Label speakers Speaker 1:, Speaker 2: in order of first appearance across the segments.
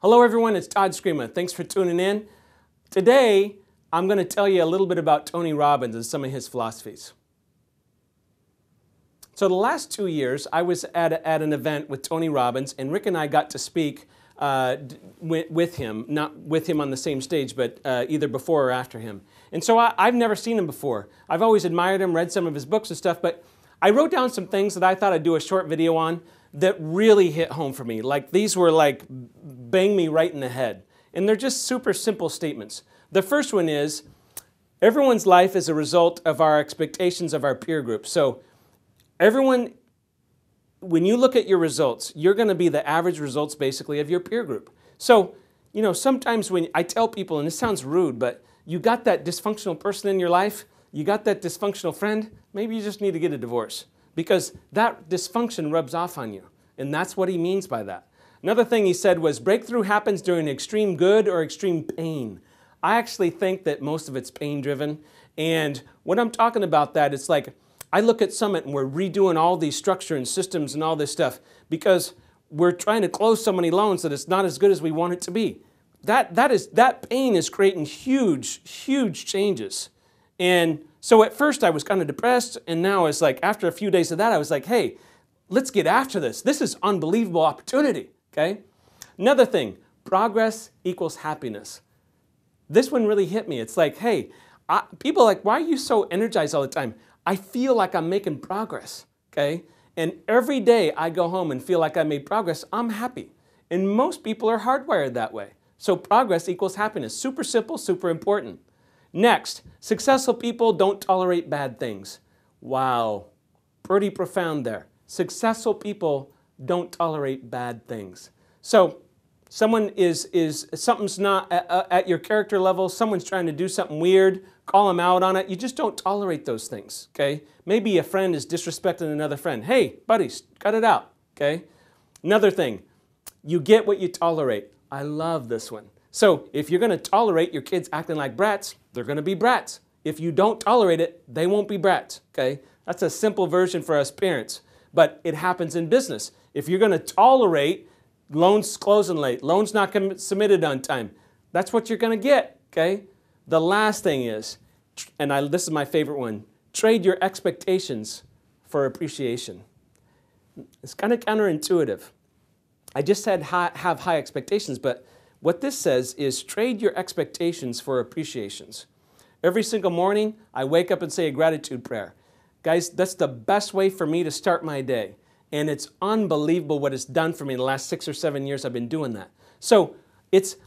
Speaker 1: Hello everyone, it's Todd Screama. Thanks for tuning in. Today, I'm going to tell you a little bit about Tony Robbins and some of his philosophies. So the last 2 years, I was at an event with Tony Robbins, and Rick and I got to speak with him, not with him on the same stage, but either before or after him. And so I've never seen him before. I've always admired him, read some of his books and stuff, but I wrote down some things that I thought I'd do a short video on that really hit home for me. Like, these were like bang me right in the head. And they're just super simple statements. The first one is, everyone's life is a result of our expectations of our peer group. So everyone, when you look at your results, you're going to be the average results basically of your peer group. So, you know, sometimes when I tell people, and this sounds rude, but you got that dysfunctional person in your life, you got that dysfunctional friend, maybe you just need to get a divorce, because that dysfunction rubs off on you. And that's what he means by that. Another thing he said was, breakthrough happens during extreme good or extreme pain. I actually think that most of it's pain-driven. And when I'm talking about that, it's like, I look at Summit and we're redoing all these structure and systems and all this stuff because we're trying to close so many loans that it's not as good as we want it to be. That pain is creating huge changes. And so at first I was kind of depressed, and now it's like after a few days of that, I was like, hey, let's get after this. This is unbelievable opportunity, okay? Another thing, progress equals happiness. This one really hit me. It's like, hey, people are like, why are you so energized all the time? I feel like I'm making progress, okay? And every day I go home and feel like I made progress, I'm happy. And most people are hardwired that way. So progress equals happiness. Super simple, super important. Next, successful people don't tolerate bad things. Wow, pretty profound there. Successful people don't tolerate bad things. So someone something's not at your character level, someone's trying to do something weird, call them out on it. You just don't tolerate those things, okay? Maybe a friend is disrespecting another friend. Hey, buddies, cut it out, okay? Another thing, you get what you tolerate. I love this one. So if you're going to tolerate your kids acting like brats, they're going to be brats. If you don't tolerate it, they won't be brats, okay? That's a simple version for us parents, but it happens in business. If you're going to tolerate loans closing late, loans not submitted on time, that's what you're going to get, okay? The last thing is, and this is my favorite one, trade your expectations for appreciation. It's kind of counterintuitive. I just said have high expectations, but what this says is trade your expectations for appreciations. Every single morning, I wake up and say a gratitude prayer. Guys, that's the best way for me to start my day. And it's unbelievable what it's done for me in the last 6 or 7 years I've been doing that. So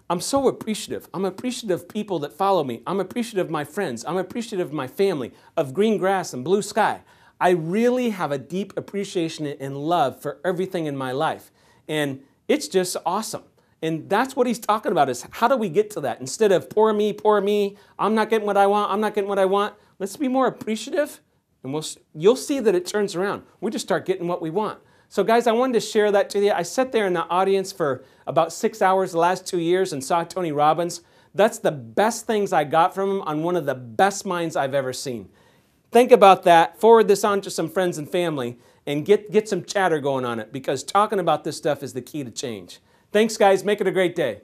Speaker 1: I'm so appreciative. I'm appreciative of people that follow me. I'm appreciative of my friends. I'm appreciative of my family, of green grass and blue sky. I really have a deep appreciation and love for everything in my life. And it's just awesome. And that's what he's talking about, is how do we get to that? Instead of poor me, I'm not getting what I want, I'm not getting what I want. Let's be more appreciative, and you'll see that it turns around. We just start getting what we want. So guys, I wanted to share that to you. I sat there in the audience for about 6 hours the last 2 years and saw Tony Robbins. That's the best things I got from him on one of the best minds I've ever seen. Think about that, forward this on to some friends and family, and get some chatter going on it, because talking about this stuff is the key to change. Thanks, guys. Make it a great day.